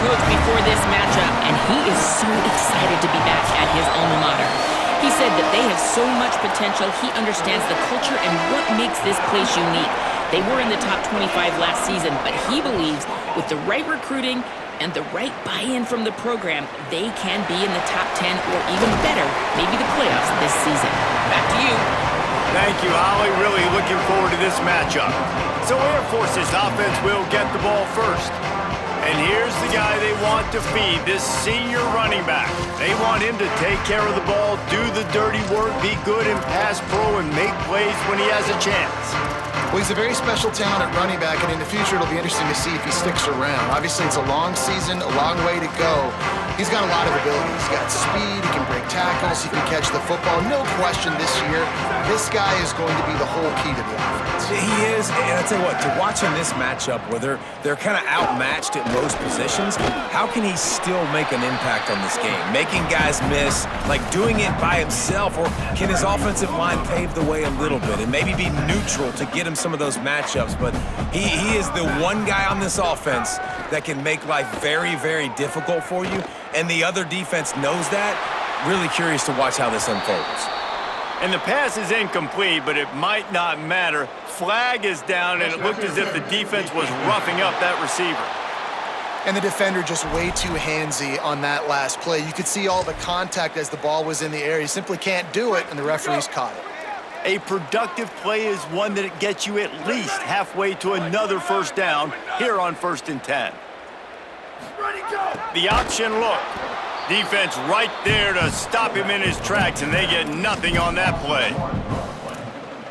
coach before this matchup, and he is so excited to be back at his alma mater. He said that they have so much potential, he understands the culture and what makes this place unique. They were in the top 25 last season, but he believes with the right recruiting and the right buy-in from the program, they can be in the top 10 or even better, maybe the playoffs this season. Back to you. Thank you, Holly. Really looking forward to this matchup. So Air Force's offense will get the ball first. And here's the guy they want to feed, this senior running back. They want him to take care of the ball, do the dirty work, be good in pass pro, and make plays when he has a chance. Well, he's a very special talent at running back, and in the future it'll be interesting to see if he sticks around. Obviously, it's a long season, a long way to go. He's got a lot of ability. He's got speed, he can break tackles, he can catch the football. No question this year, this guy is going to be the whole key to the offense. He is, and I'll tell you what, to watch in this matchup where they're kind of outmatched at most positions, how can he still make an impact on this game? Making guys miss, like doing it by himself, or can his offensive line pave the way a little bit and maybe be neutral to get him some of those matchups? But he is the one guy on this offense that can make life very, very difficult for you, and the other defense knows that. Really curious to watch how this unfolds. And the pass is incomplete, but it might not matter. Flag is down, and it looked as if the defense was roughing up that receiver. And the defender just way too handsy on that last play. You could see all the contact as the ball was in the air. He simply can't do it, and the referees caught it. A productive play is one that it gets you at least halfway to another first down here on 1st and 10. The option look. Defense right there to stop him in his tracks, and they get nothing on that play.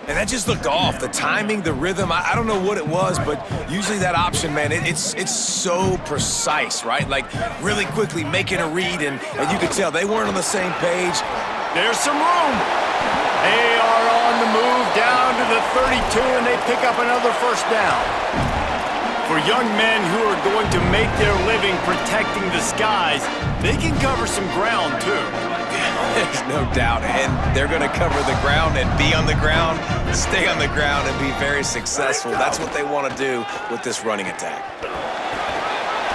And that just looked off. The timing, the rhythm, I don't know what it was, but usually that option, man, it's so precise, right? Like really quickly making a read, and you could tell they weren't on the same page. There's some room. They are on the move down to the 32, and they pick up another first down. For young men who are going to make their living protecting the skies, they can cover some ground, too. There's no doubt, and they're going to cover the ground and be on the ground, stay on the ground, and be very successful. That's what they want to do with this running attack.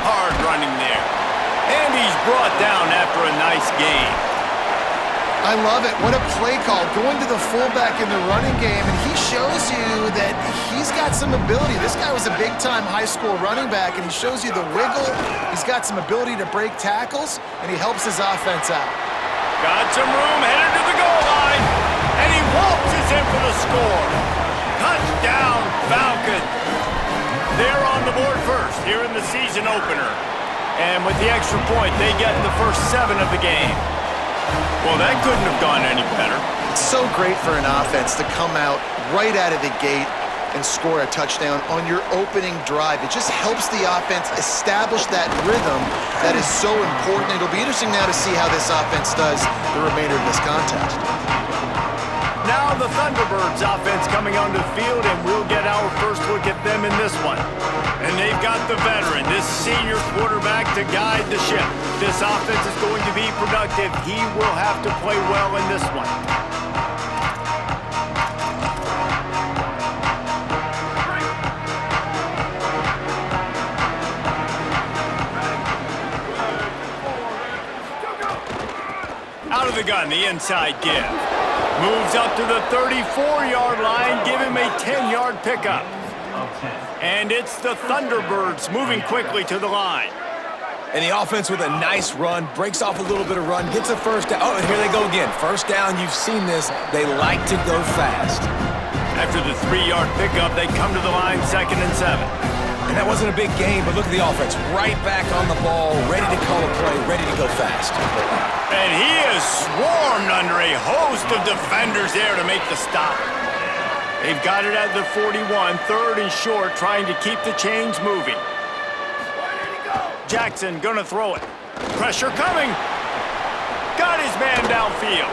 Hard running there. And he's brought down after a nice gain. I love it. What a play call. Going to the fullback in the running game, and he shows you that he's got some ability. This guy was a big-time high school running back, and he shows you the wiggle. He's got some ability to break tackles, and he helps his offense out. Got some room, headed to the goal line, and he waltzes in for the score. Touchdown, Falcons. They're on the board first here in the season opener. And with the extra point, they get the first 7 of the game. Well, that couldn't have gone any better. It's so great for an offense to come out right out of the gate and score a touchdown on your opening drive. It just helps the offense establish that rhythm that is so important. It'll be interesting now to see how this offense does the remainder of this contest. Now the Thunderbirds offense coming onto the field, and we'll get our first look at them in this one. And they've got the veteran, this senior quarterback, to guide the ship. This offense is going to be productive. He will have to play well in this one. Out of the gun, the inside give. Moves up to the 34-yard line, give him a 10-yard pickup. And it's the Thunderbirds moving quickly to the line. And the offense with a nice run, breaks off a little bit of run, gets a first down. Oh, and here they go again. First down, you've seen this. They like to go fast. After the 3-yard pickup, they come to the line 2nd and 7. And that wasn't a big gain, but look at the offense. Right back on the ball, ready to call a play, ready to go fast. And he is swarmed under a host of defenders there to make the stop. They've got it at the 41, 3rd and short, trying to keep the chains moving. Jackson gonna throw it. Pressure coming. Got his man downfield.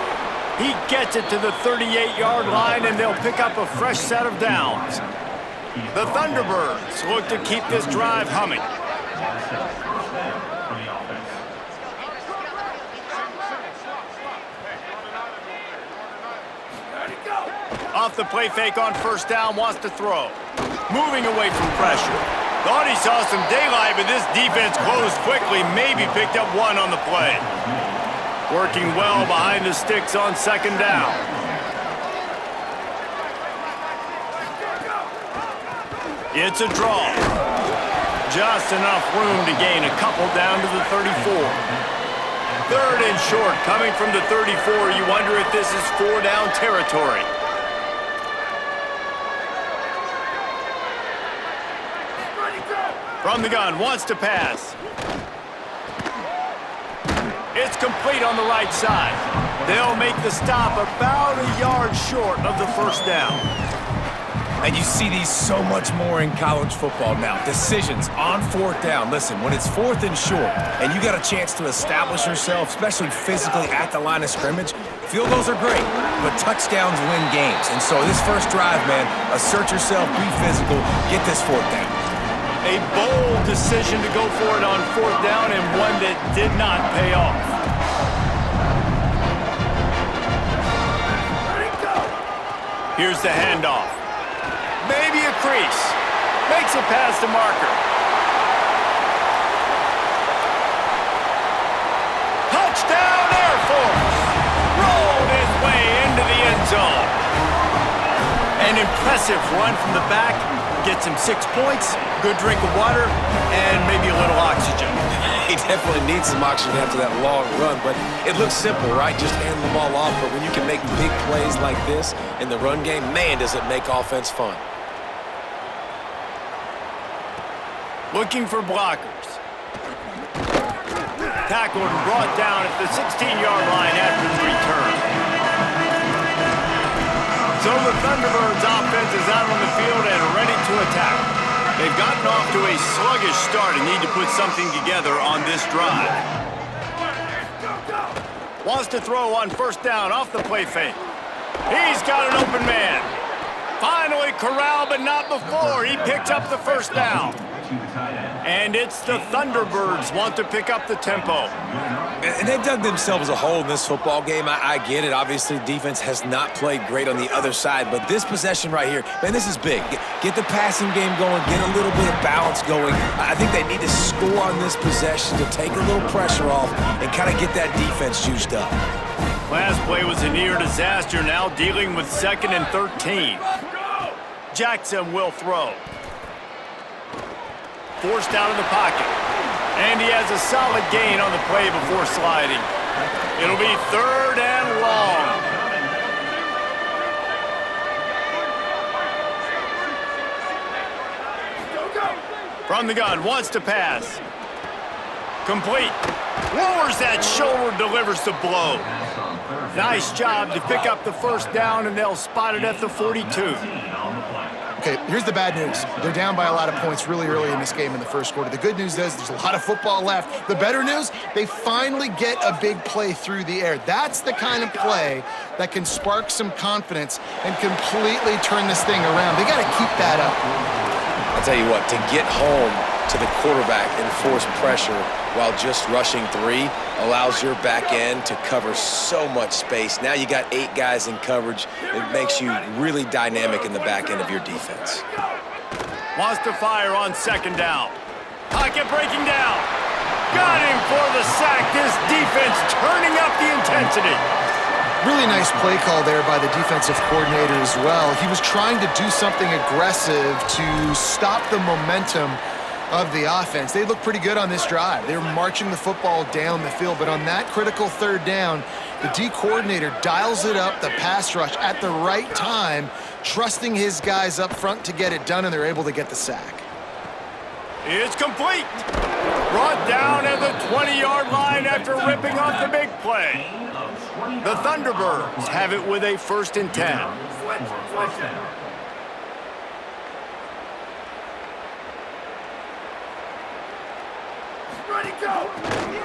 He gets it to the 38-yard line, and they'll pick up a fresh set of downs. The Thunderbirds look to keep this drive humming. Off the play fake on first down, wants to throw. Moving away from pressure. Thought he saw some daylight, but this defense closed quickly, maybe picked up one on the play. Working well behind the sticks on second down. It's a draw. Just enough room to gain a couple down to the 34. Third and short, coming from the 34. You wonder if this is 4-down territory. From the gun, wants to pass. It's complete on the right side. They'll make the stop about a yard short of the first down. And you see these so much more in college football now. Decisions on fourth down. Listen, when it's fourth and short and you got a chance to establish yourself, especially physically at the line of scrimmage, field goals are great, but touchdowns win games. And so this first drive, man, assert yourself, be physical, get this fourth down. A bold decision to go for it on fourth down and one that did not pay off. Here's the handoff. Maybe a crease. Makes it past the marker. Touchdown Air Force! Rolled his way into the end zone. An impressive run from the back. Gets him 6 points, good drink of water, and maybe a little oxygen. He definitely needs some oxygen after that long run, but it looks simple, right? Just hand the ball off, but when you can make big plays like this in the run game, man, does it make offense fun. Looking for blockers. Tackled and brought down at the 16-yard line after the return. So the Thunderbirds offense is out on the field and ready to attack. They've gotten off to a sluggish start and need to put something together on this drive. Wants to throw on first down off the play fake. He's got an open man. Finally corralled, but not before. He picks up the first down. And it's the Thunderbirds want to pick up the tempo. And they've dug themselves a hole in this football game. I get it. Obviously, defense has not played great on the other side. But this possession right here, man, this is big. Get the passing game going. Get a little bit of balance going. I think they need to score on this possession to take a little pressure off and kind of get that defense juiced up. Last play was a near disaster. Now dealing with 2nd and 13. Jackson will throw. Forced out of the pocket. And he has a solid gain on the play before sliding. It'll be 3rd and long. From the gun, wants to pass. Complete. Lowers that shoulder, delivers the blow. Nice job to pick up the first down, and they'll spot it at the 42. Okay, here's the bad news. They're down by a lot of points really early in this game in the first quarter. The good news is there's a lot of football left. The better news, they finally get a big play through the air. That's the kind of play that can spark some confidence and completely turn this thing around. They got to keep that up. I'll tell you what, to get home to the quarterback and force pressure while just rushing 3 allows your back end to cover so much space. Now you got 8 guys in coverage. It makes you really dynamic in the back end of your defense. Wants to fire on second down. Pocket breaking down. Got him for the sack. This defense turning up the intensity. Really nice play call there by the defensive coordinator as well. He was trying to do something aggressive to stop the momentum of the offense. They look pretty good on this drive. They were marching the football down the field, but on that critical 3rd down, the D coordinator dials it up, the pass rush at the right time, trusting his guys up front to get it done, and they're able to get the sack. It's complete. Brought down at the 20-yard line after ripping off the big play. The Thunderbirds have it with a 1st and 10.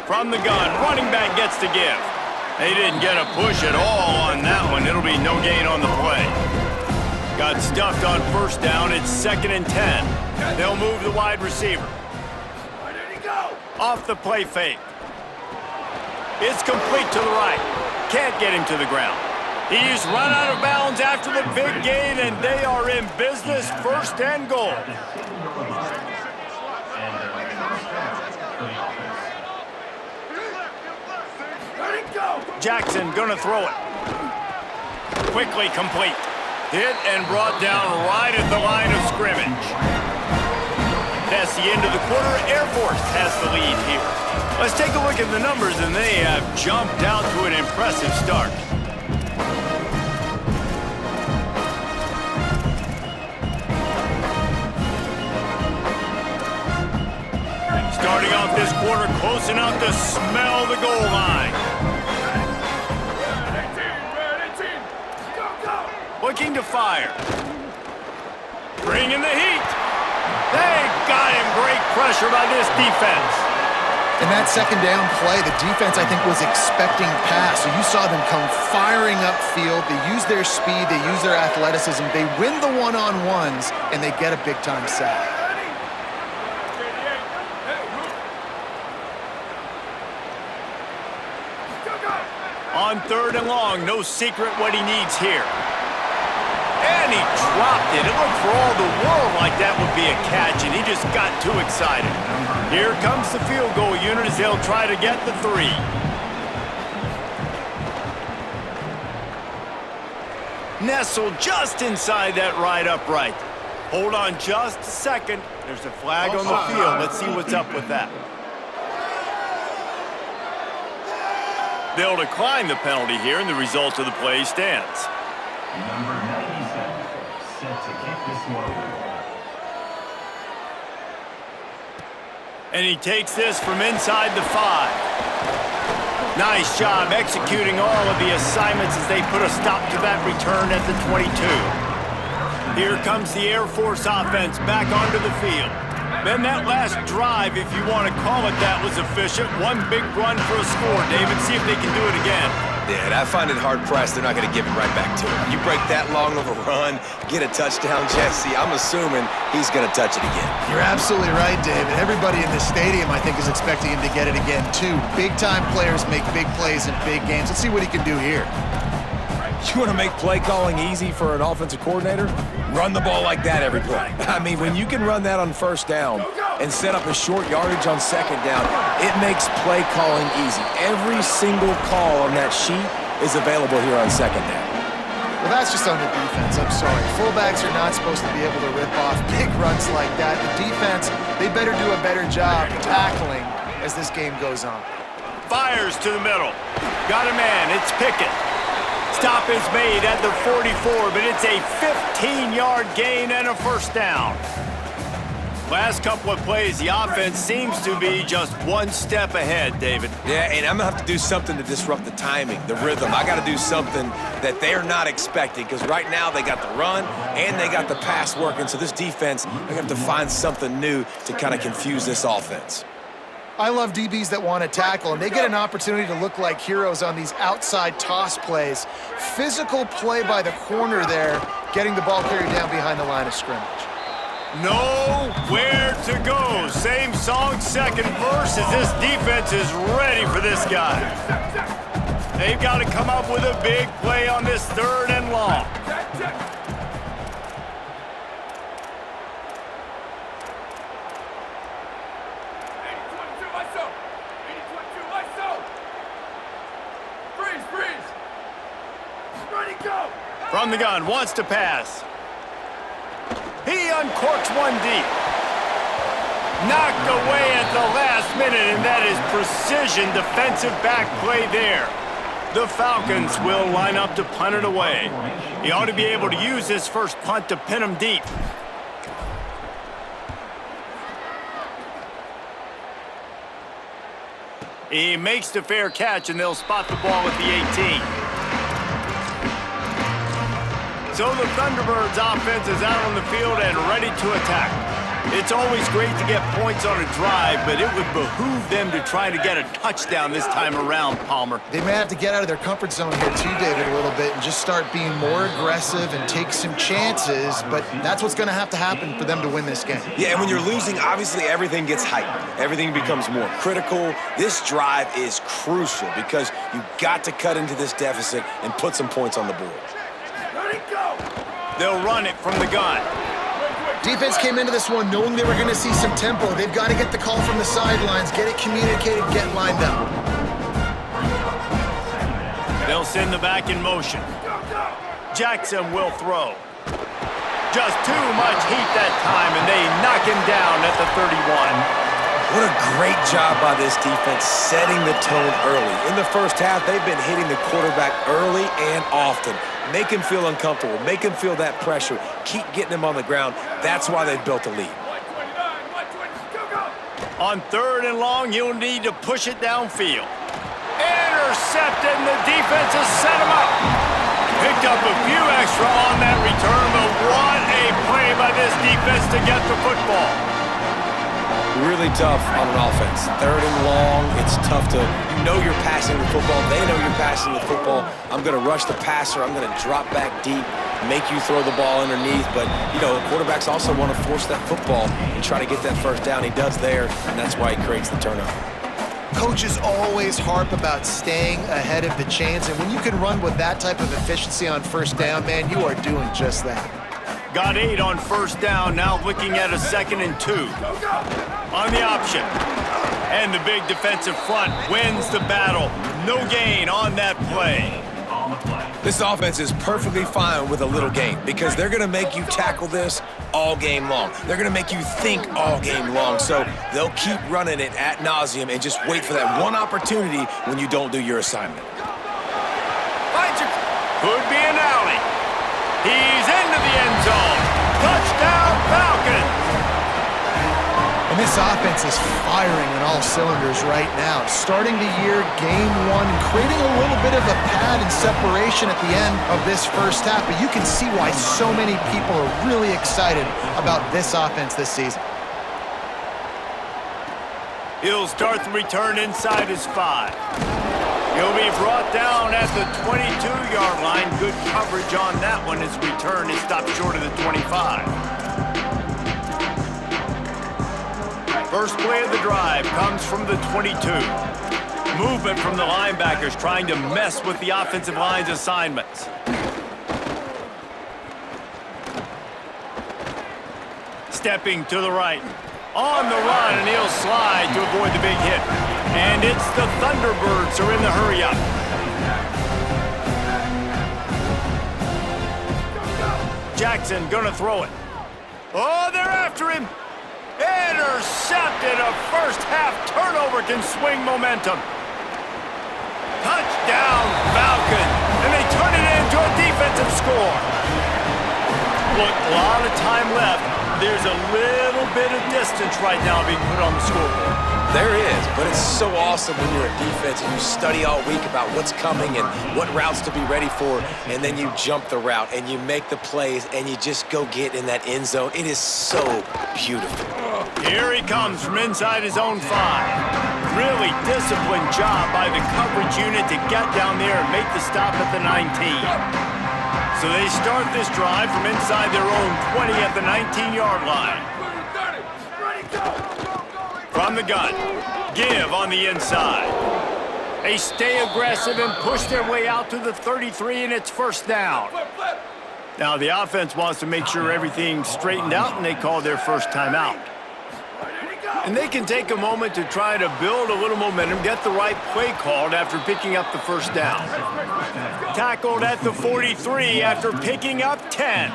From the gun, running back gets to give. They didn't get a push at all on that one. It'll be no gain on the play. Got stuffed on first down. It's 2nd and 10. They'll move the wide receiver. Off the play fake. It's complete to the right. Can't get him to the ground. He's run out of bounds after the big gain, and they are in business, 1st and goal. Jackson gonna throw it. Quickly complete. Hit and brought down right at the line of scrimmage. That's the end of the quarter. Air Force has the lead here. Let's take a look at the numbers, and they have jumped out to an impressive start. Starting off this quarter close enough to smell the goal line. Looking to fire. Bringing the heat. They got him. Great pressure by this defense. In that second down play, the defense, I think, was expecting pass. So you saw them come firing upfield. They use their speed. They use their athleticism. They win the one-on-ones, and they get a big-time sack. On 3rd and long, no secret what he needs here. And he dropped it. It looked for all the world like that would be a catch, and he just got too excited. Here comes the field goal unit as they'll try to get the 3. Nestled just inside that right upright. Hold on just a second. There's a flag on the field. Let's see what's up with that. They'll decline the penalty here, and the result of the play stands. Number 97, set to kick this one. And he takes this from inside the 5. Nice job executing all of the assignments as they put a stop to that return at the 22. Here comes the Air Force offense back onto the field. Then that last drive, if you want to call it that, was efficient. One big run for a score, David. See if they can do it again. Yeah, and I find it hard-pressed they're not going to give it right back to him. You break that long of a run, get a touchdown, Jesse, I'm assuming he's going to touch it again. You're absolutely right, David. Everybody in this stadium, I think, is expecting him to get it again, too. Big-time players make big plays in big games. Let's see what he can do here. You want to make play calling easy for an offensive coordinator? Run the ball like that every play. I mean, when you can run that on 1st down and set up a short yardage on 2nd down, it makes play calling easy. Every single call on that sheet is available here on 2nd down. Well, that's just on the defense. I'm sorry. Fullbacks are not supposed to be able to rip off big runs like that. The defense, they better do a better job tackling as this game goes on. Fires to the middle. Got a man. It's Pickett. Stop is made at the 44, but it's a 15-yard gain and a 1st down. Last couple of plays, the offense seems to be just one step ahead, David. Yeah, and I'm going to have to do something to disrupt the timing, the rhythm. I got to do something that they're not expecting because right now they got the run and they got the pass working. So this defense, they have to find something new to kind of confuse this offense. I love DBs that want to tackle, and they get an opportunity to look like heroes on these outside toss plays. Physical play by the corner there, getting the ball carried down behind the line of scrimmage. Nowhere to go. Same song, 2nd verse, as this defense is ready for this guy. They've got to come up with a big play on this 3rd and long. From the gun, wants to pass. He uncorks one deep. Knocked away at the last minute, and that is precision defensive back play there. The Falcons will line up to punt it away. He ought to be able to use this first punt to pin him deep. He makes the fair catch, and they'll spot the ball at the 18. So the Thunderbirds offense is out on the field and ready to attack. It's always great to get points on a drive, but it would behoove them to try to get a touchdown this time around, Palmer. They may have to get out of their comfort zone here too, David, a little bit and just start being more aggressive and take some chances, but that's what's going to have to happen for them to win this game. Yeah, and when you're losing, obviously everything gets heightened. Everything becomes more critical. This drive is crucial because you've got to cut into this deficit and put some points on the board. They'll run it from the gun. Defense came into this one knowing they were going to see some tempo. They've got to get the call from the sidelines, get it communicated, get lined up. They'll send the back in motion. Jackson will throw. Just too much heat that time, and they knock him down at the 31. What a great job by this defense setting the tone early. In the first half, they've been hitting the quarterback early and often. Make him feel uncomfortable. Make him feel that pressure. Keep getting him on the ground. That's why they've built a lead. On 3rd and long, you'll need to push it downfield. Intercepted, and the defense has set him up. Picked up a few extra on that return, but what a play by this defense to get the football. Really tough on an offense. 3rd and long, it's tough to, you know you're passing the football. They know you're passing the football. I'm going to rush the passer. I'm going to drop back deep, make you throw the ball underneath. But, you know, quarterbacks also want to force that football and try to get that first down. He does there, and that's why he creates the turnover. Coaches always harp about staying ahead of the chains, and when you can run with that type of efficiency on first down, man, you are doing just that. Got 8 on first down, now looking at a 2nd and 2. On the option. And the big defensive front wins the battle. No gain on that play. This offense is perfectly fine with a little game because they're going to make you tackle this all game long. They're going to make you think all game long. So they'll keep running it ad nauseum and just wait for that one opportunity when you don't do your assignment. Could be an alley. He's into the end zone. Touchdown, Falcons. And this offense is firing on all cylinders right now. Starting the year, game 1, creating a little bit of a pad and separation at the end of this first half. But you can see why so many people are really excited about this offense this season. He'll start the return inside his 5. He'll be brought down at the 22-yard line. Good coverage on that one. His return is stopped short of the 25. First play of the drive comes from the 22. Movement from the linebackers trying to mess with the offensive line's assignments. Stepping to the right. On the run, and he'll slide to avoid the big hit. And it's the Thunderbirds who are in the hurry-up. Jackson gonna throw it. Oh, they're after him. Intercepted. A first-half turnover can swing momentum. Touchdown, Falcon. And they turn it into a defensive score. Look, a lot of time left. There's a little bit of distance right now being put on the scoreboard. There is, but it's so awesome when you're a defense and you study all week about what's coming and what routes to be ready for, and then you jump the route and you make the plays and you just go get in that end zone. It is so beautiful. Here he comes from inside his own 5. Really disciplined job by the coverage unit to get down there and make the stop at the 19. So they start this drive from inside their own 20 at the 19-yard line. From the gun, give on the inside. They stay aggressive and push their way out to the 33, and it's first down. Now the offense wants to make sure everything's straightened out, and they call their first timeout. And they can take a moment to try to build a little momentum, get the right play called after picking up the first down. Tackled at the 43 after picking up 10.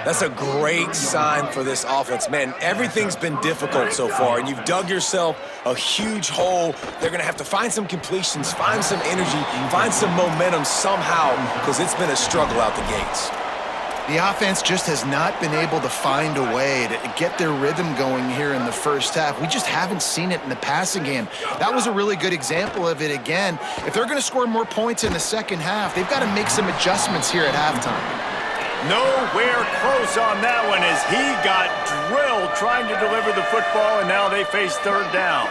That's a great sign for this offense. Man, everything's been difficult so far, and you've dug yourself a huge hole. They're going to have to find some completions, find some energy, find some momentum somehow, because it's been a struggle out the gates. The offense just has not been able to find a way to get their rhythm going here in the first half. We just haven't seen it in the passing game. That was a really good example of it again. If they're going to score more points in the second half, they've got to make some adjustments here at halftime. Nowhere close on that one as he got drilled trying to deliver the football, and now they face third down.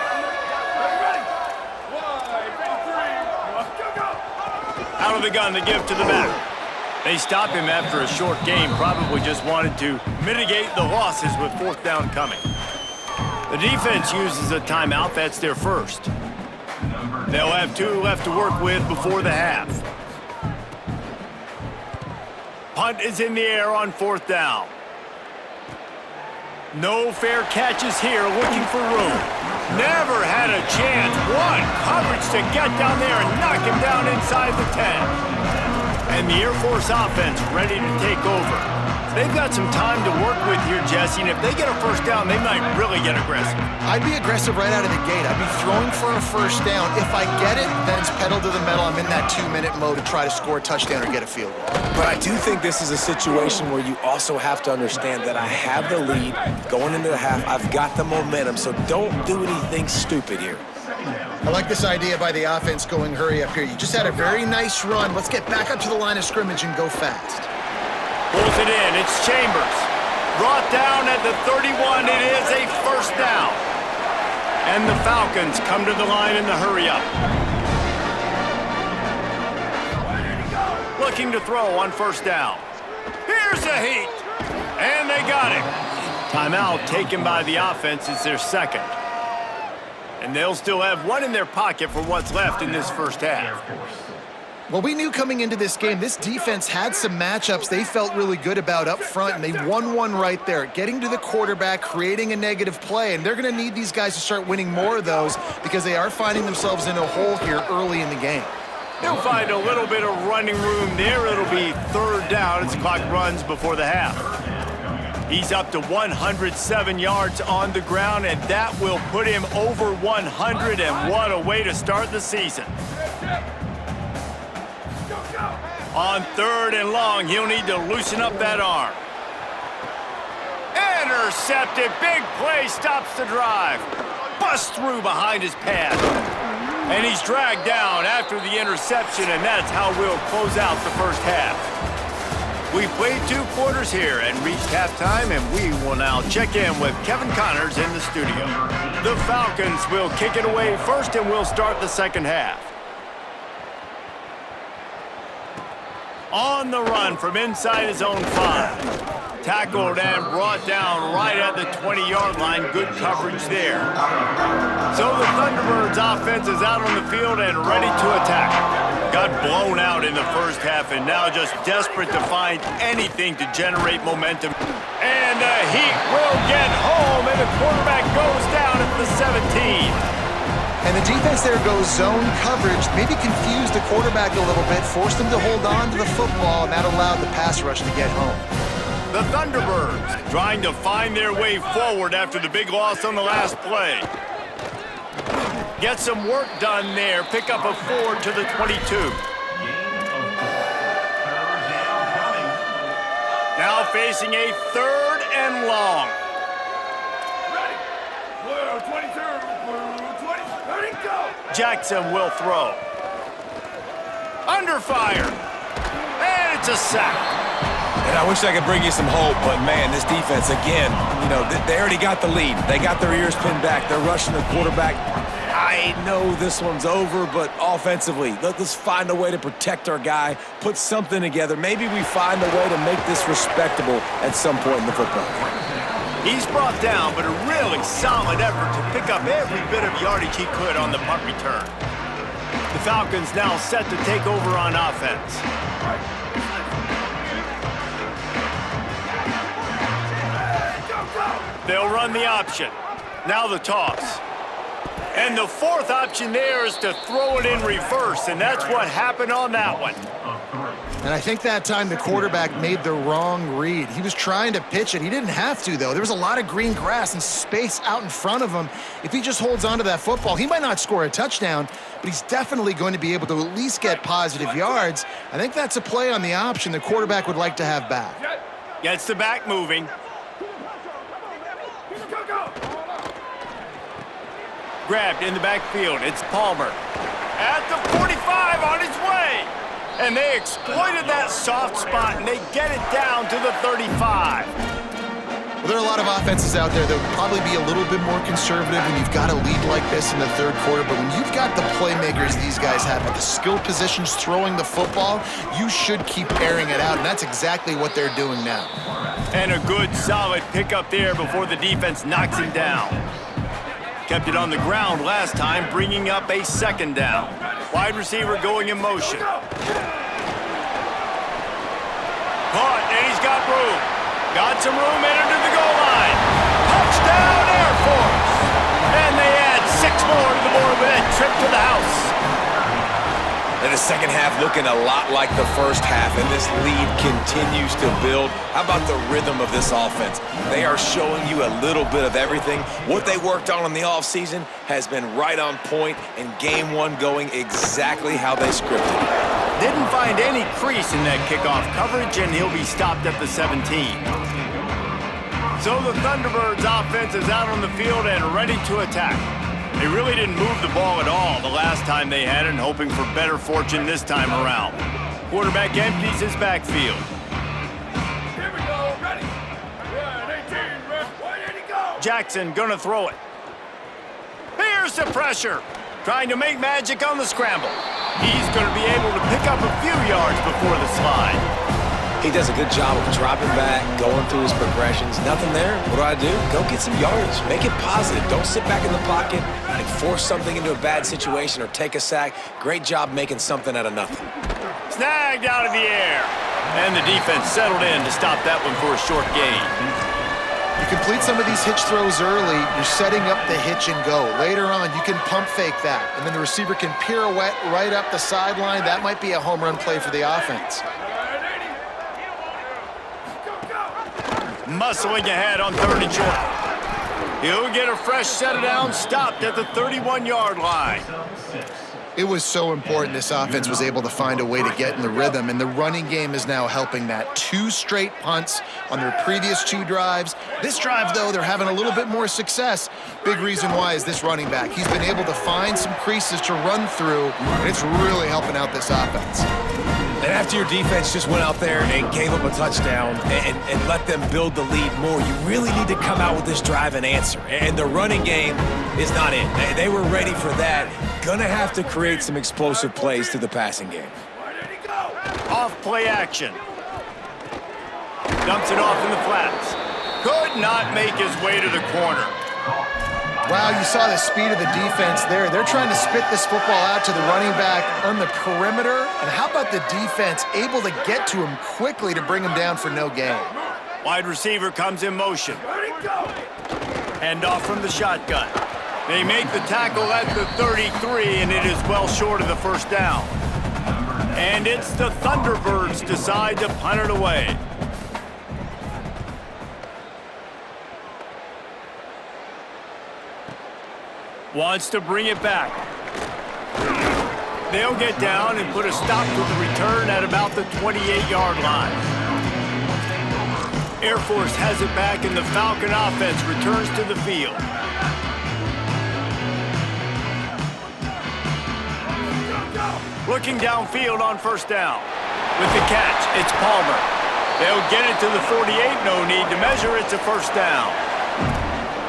Out of the gun, the give to the back. They stop him after a short game, probably just wanted to mitigate the losses with fourth down coming. The defense uses a timeout, that's their first. They'll have 2 left to work with before the half. Punt is in the air on fourth down. No fair catches here, looking for room. Never had a chance. What Good coverage to get down there and knock him down inside the 10. And the Air Force offense ready to take over. They've got some time to work with here, Jesse, and if they get a first down, they might really get aggressive. I'd be aggressive right out of the gate. I'd be throwing for a first down. If I get it, then it's pedal to the metal. I'm in that 2-minute mode to try to score a touchdown or get a field goal. But I do think this is a situation where you also have to understand that I have the lead going into the half. I've got the momentum, so don't do anything stupid here. I like this idea by the offense going hurry up here. You just had a very nice run. Let's get back up to the line of scrimmage and go fast. Pulls it in. It's Chambers. Brought down at the 31. It is a first down. And the Falcons come to the line in the hurry up. Looking to throw on first down. Here's a heat. And they got him. Timeout taken by the offense. It's their second. And they'll still have one in their pocket for what's left in this first half. Well, we knew coming into this game, this defense had some matchups they felt really good about up front, and they won one right there, getting to the quarterback, creating a negative play, and they're going to need these guys to start winning more of those because they are finding themselves in a hole here early in the game. They'll find a little bit of running room there. It'll be third down as the clock runs before the half. He's up to 107 yards on the ground, and that will put him over 100, and what a way to start the season. On third and long, he'll need to loosen up that arm. Intercepted. Big play stops the drive. Busts through behind his pad. And he's dragged down after the interception, and that's how we'll close out the first half. We've played 2 quarters here and reached halftime, and we will now check in with Kevin Connors in the studio. The Falcons will kick it away first, and we'll start the second half. On the run from inside his own 5. Tackled and brought down right at the 20-yard line. Good coverage there. So the Thunderbirds offense is out on the field and ready to attack. Got blown out in the first half and now just desperate to find anything to generate momentum. And the Heat will get home, and the quarterback goes down at the 17. And the defense there goes zone coverage, maybe confused the quarterback a little bit, forced him to hold on to the football, and that allowed the pass rush to get home. The Thunderbirds trying to find their way forward after the big loss on the last play. Get some work done there. Pick up a 4 to the 22. Now facing a third and long. Jackson will throw. Under fire. And it's a sack. And I wish I could bring you some hope, but man, this defense, again, you know, they already got the lead. They got their ears pinned back. They're rushing the quarterback. I know this one's over, but offensively, let's find a way to protect our guy, put something together. Maybe we find a way to make this respectable at some point in the football game. He's brought down, but a really solid effort to pick up every bit of yardage he could on the punt return. The Falcons now set to take over on offense. They'll run the option. Now the toss. And the fourth option there is to throw it in reverse, and that's what happened on that one. And I think that time the quarterback made the wrong read. He was trying to pitch it. He didn't have to, though. There was a lot of green grass and space out in front of him. If he just holds on to that football, he might not score a touchdown, but he's definitely going to be able to at least get positive yards. I think that's a play on the option the quarterback would like to have back. Gets the back moving. Grabbed in the backfield. It's Palmer. At the 45 on his way. And they exploited that soft spot, and they get it down to the 35. Well, there are a lot of offenses out there that would probably be a little bit more conservative when you've got a lead like this in the third quarter. But when you've got the playmakers these guys have at the skill positions throwing the football, you should keep airing it out, and that's exactly what they're doing now. And a good, solid pickup there before the defense knocks him down. Kept it on the ground last time, bringing up a second down. Wide receiver going in motion. Caught, and he's got room. Got some room, entered to the goal line. Touchdown, Air Force! And they add 6 more to the board with that trip to the second half looking a lot like the first half, and this lead continues to build. How about the rhythm of this offense? They are showing you a little bit of everything. What they worked on in the offseason has been right on point, and game one going exactly how they scripted it. Didn't find any crease in that kickoff coverage, and he'll be stopped at the 17. So the Thunderbirds offense is out on the field and ready to attack. They really didn't move the ball at all the last time they had it, hoping for better fortune this time around. Quarterback empties his backfield. Here we go, ready. 18, ready to go. Jackson gonna throw it. Here's the pressure. Trying to make magic on the scramble. He's gonna be able to pick up a few yards before the slide. He does a good job of dropping back, going through his progressions. Nothing there. What do? Go get some yardage. Make it positive. Don't sit back in the pocket and force something into a bad situation or take a sack. Great job making something out of nothing. Snagged out of the air. And the defense settled in to stop that one for a short gain. You complete some of these hitch throws early, you're setting up the hitch and go. Later on, you can pump fake that, and then the receiver can pirouette right up the sideline. That might be a home run play for the offense. Muscling ahead on 3rd and short. He'll get a fresh set down, stopped at the 31-yard line. It was so important this offense was able to find a way to get in the rhythm, and the running game is now helping that. 2 straight punts on their previous 2 drives. This drive, though, they're having a little bit more success. Big reason why is this running back. He's been able to find some creases to run through, and it's really helping out this offense. And after your defense just went out there and gave up a touchdown and let them build the lead more, you really need to come out with this drive and answer. And the running game is not in. They were ready for that. Gonna have to create some explosive plays through the passing game. Off play action. Dumps it off in the flats. Could not make his way to the corner. Wow, you saw the speed of the defense there. They're trying to spit this football out to the running back on the perimeter. And how about the defense able to get to him quickly to bring him down for no gain? Wide receiver comes in motion. Hand off from the shotgun. They make the tackle at the 33, and it is well short of the first down. And it's the Thunderbirds decide to punt it away. Wants to bring it back. They'll get down and put a stop to the return at about the 28-yard line. Air Force has it back, and the Falcon offense returns to the field. Looking downfield on 1st down. With the catch, it's Palmer. They'll get it to the 48, no need to measure, it's a 1st down.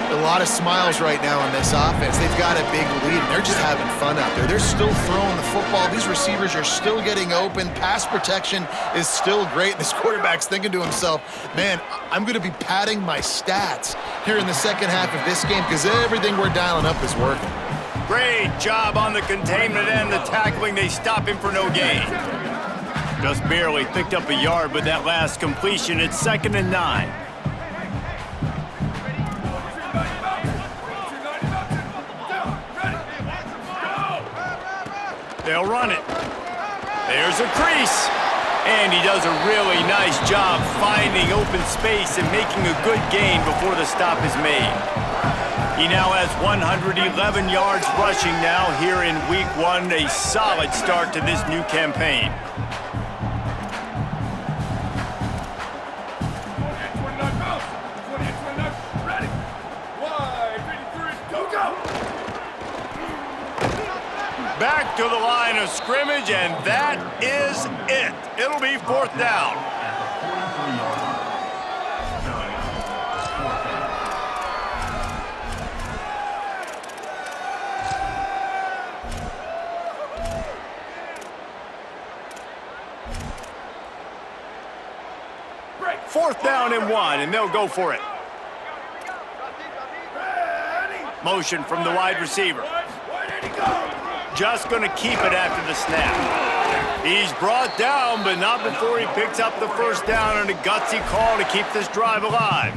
A lot of smiles right now on this offense. They've got a big lead, and they're just having fun out there. They're still throwing the football. These receivers are still getting open. Pass protection is still great. This quarterback's thinking to himself, man, I'm going to be padding my stats here in the second half of this game because everything we're dialing up is working. Great job on the containment and the tackling. They stop him for no gain. Just barely picked up a yard with that last completion. It's 2nd and 9. They'll run it. There's a crease. And he does a really nice job finding open space and making a good gain before the stop is made. He now has 111 yards rushing now here in Week 1. A solid start to this new campaign. Back to the line of scrimmage, and that is it. It'll be 4th down. Fourth down and 1, and they'll go for it. Motion from the wide receiver. Just going to keep it after the snap. He's brought down, but not before he picks up the 1st down, and a gutsy call to keep this drive alive.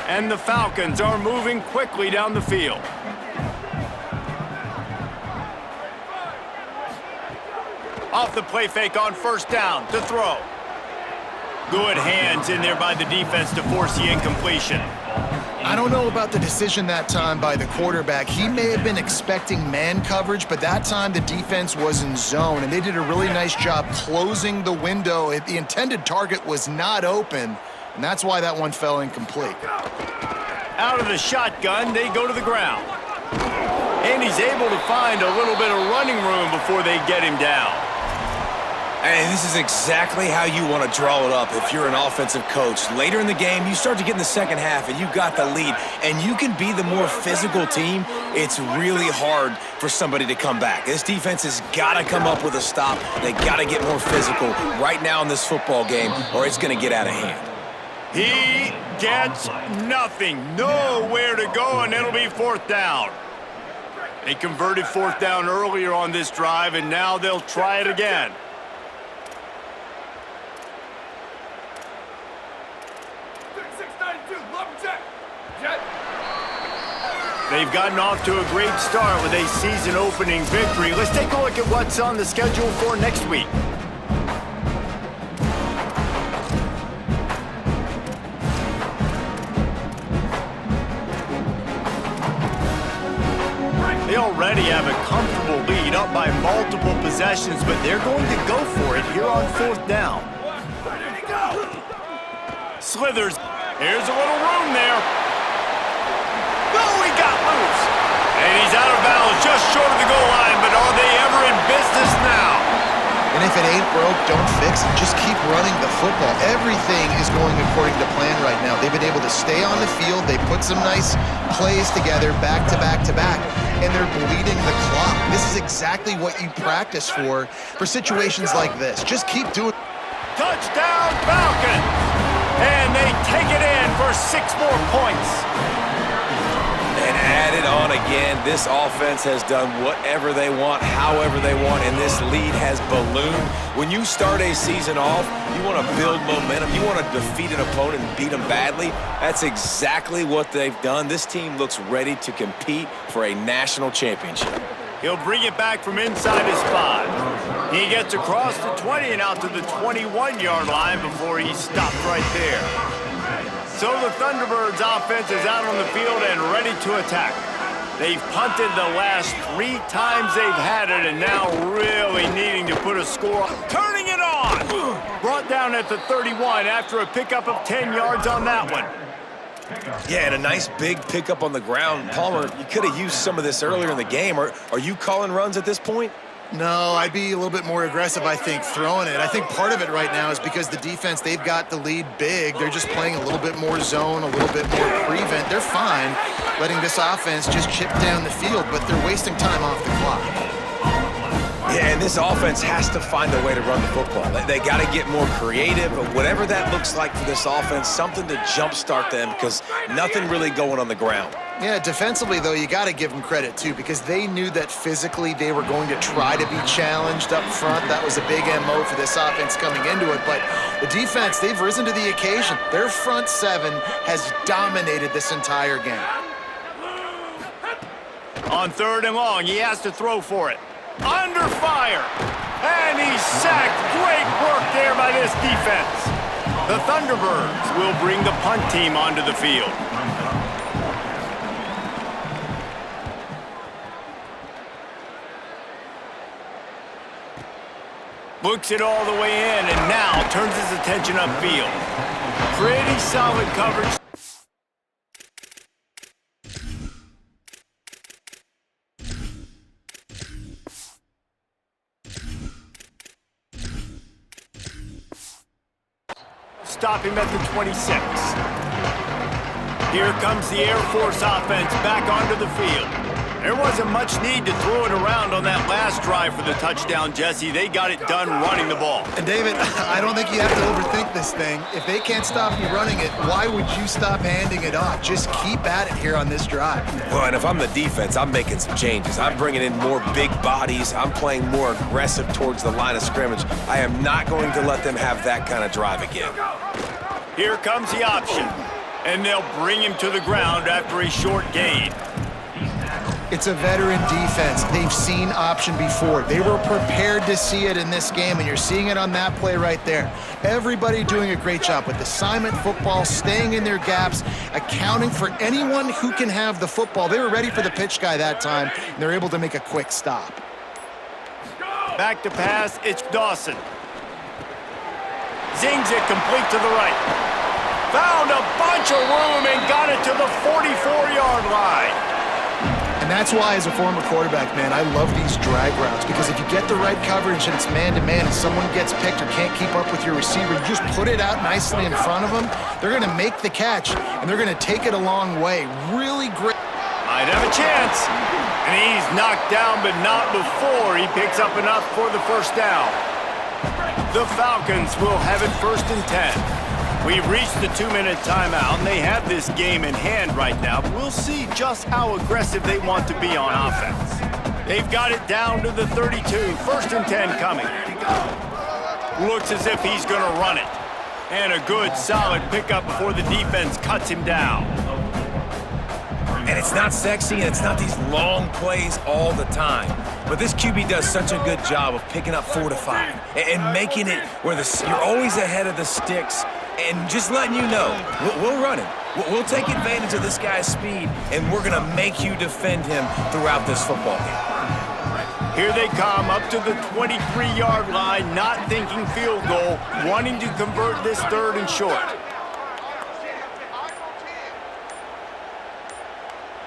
And the Falcons are moving quickly down the field. Off the play fake on first down to throw. Good hands in there by the defense to force the incompletion. I don't know about the decision that time by the quarterback. He may have been expecting man coverage, but that time the defense was in zone, and they did a really nice job closing the window. The intended target was not open, and that's why that one fell incomplete. Out of the shotgun, they go to the ground. And he's able to find a little bit of running room before they get him down. And this is exactly how you want to draw it up if you're an offensive coach. Later in the game, you start to get in the second half and you got the lead, and you can be the more physical team. It's really hard for somebody to come back. This defense has got to come up with a stop. They got to get more physical right now in this football game, or it's going to get out of hand. He gets nothing. Nowhere to go, and it'll be fourth down. They converted fourth down earlier on this drive, and now they'll try it again. They've gotten off to a great start with a season-opening victory. Let's take a look at what's on the schedule for next week. They already have a comfortable lead up by multiple possessions, but they're going to go for it here on fourth down. Slithers. Here's a little room there. Oh, he got loose. And he's out of bounds just short of the goal line, but are they ever in business now? And if it ain't broke, don't fix it. Just keep running the football. Everything is going according to plan right now. They've been able to stay on the field. They put some nice plays together back to back to back, and they're bleeding the clock. This is exactly what you practice for situations like this. Just keep doing. Touchdown, Falcons! And they take it in for 6 more points. And add it on again. This offense has done whatever they want, however they want, and this lead has ballooned. When you start a season off, you want to build momentum. You want to defeat an opponent and beat them badly. That's exactly what they've done. This team looks ready to compete for a national championship. He'll bring it back from inside his 5. He gets across the 20 and out to the 21-yard line before he's stopped right there. So the Thunderbirds offense is out on the field and ready to attack. They've punted the last 3 times they've had it, and now really needing to put a score on. Turning it on! Brought down at the 31 after a pickup of 10 yards on that one. Yeah, and a nice big pickup on the ground. Palmer, you could have used some of this earlier in the game. Are you calling runs at this point? No, I'd be a little bit more aggressive, I think, throwing it. I think part of it right now is because the defense, they've got the lead big. They're just playing a little bit more zone, a little bit more prevent. They're fine letting this offense just chip down the field, but they're wasting time off the clock. Yeah, and this offense has to find a way to run the football. They got to get more creative, whatever that looks like for this offense, something to jumpstart them because nothing really going on the ground. Yeah, defensively, though, you got to give them credit, too, because they knew that physically they were going to try to be challenged up front. That was a big MO for this offense coming into it. But the defense, they've risen to the occasion. Their front 7 has dominated this entire game. On 3rd and long, he has to throw for it. Under fire. And he's sacked. Great work there by this defense. The Thunderbirds will bring the punt team onto the field. Looks it all the way in and now turns his attention upfield. Pretty solid coverage. Stop him at the 26. Here comes the Air Force offense back onto the field. There wasn't much need to throw it around on that last drive for the touchdown, Jesse. They got it done running the ball. And, David, I don't think you have to overthink this thing. If they can't stop you running it, why would you stop handing it off? Just keep at it here on this drive. Well, and if I'm the defense, I'm making some changes. I'm bringing in more big bodies. I'm playing more aggressive towards the line of scrimmage. I am not going to let them have that kind of drive again. Here comes the option. And they'll bring him to the ground after a short gain. It's a veteran defense. They've seen option before. They were prepared to see it in this game, and you're seeing it on that play right there. Everybody doing a great job with assignment football, staying in their gaps, accounting for anyone who can have the football. They were ready for the pitch guy that time, and they're able to make a quick stop. Back to pass, it's Dawson. Zings it complete to the right. Found a bunch of room and got it to the 44-yard line. And that's why, as a former quarterback, man, I love these drag routes, because if you get the right coverage and it's man-to-man and someone gets picked or can't keep up with your receiver, you just put it out nicely in front of them, they're going to make the catch, and they're going to take it a long way. Really great. Might have a chance. And he's knocked down, but not before he picks up enough for the first down. The Falcons will have it 1st and 10. We've reached the 2-minute timeout, and they have this game in hand right now. But we'll see just how aggressive they want to be on offense. They've got it down to the 32. 1st and 10 coming. Looks as if he's going to run it. And a good, solid pickup before the defense cuts him down. And it's not sexy, and it's not these long plays all the time. But this QB does such a good job of picking up 4 to 5 and making it where you're always ahead of the sticks and just letting you know, we'll run him. We'll take advantage of this guy's speed, and we're going to make you defend him throughout this football game. Here they come up to the 23-yard line, not thinking field goal, wanting to convert this 3rd and short.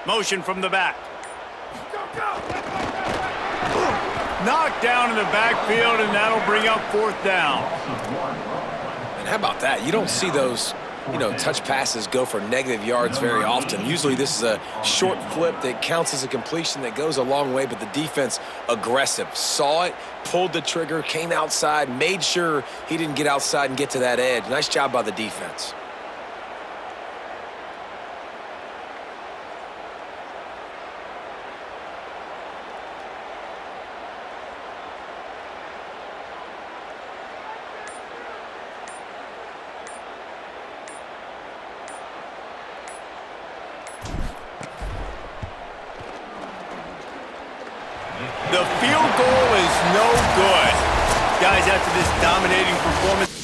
Motion from the back. Knocked down in the backfield, and that'll bring up 4th down. And how about that? You don't see those, touch passes go for negative yards very often. Usually this is a short flip that counts as a completion that goes a long way, but the defense aggressive. Saw it, pulled the trigger, came outside, made sure he didn't get outside and get to that edge. Nice job by the defense. The field goal is no good. Guys, after this dominating performance,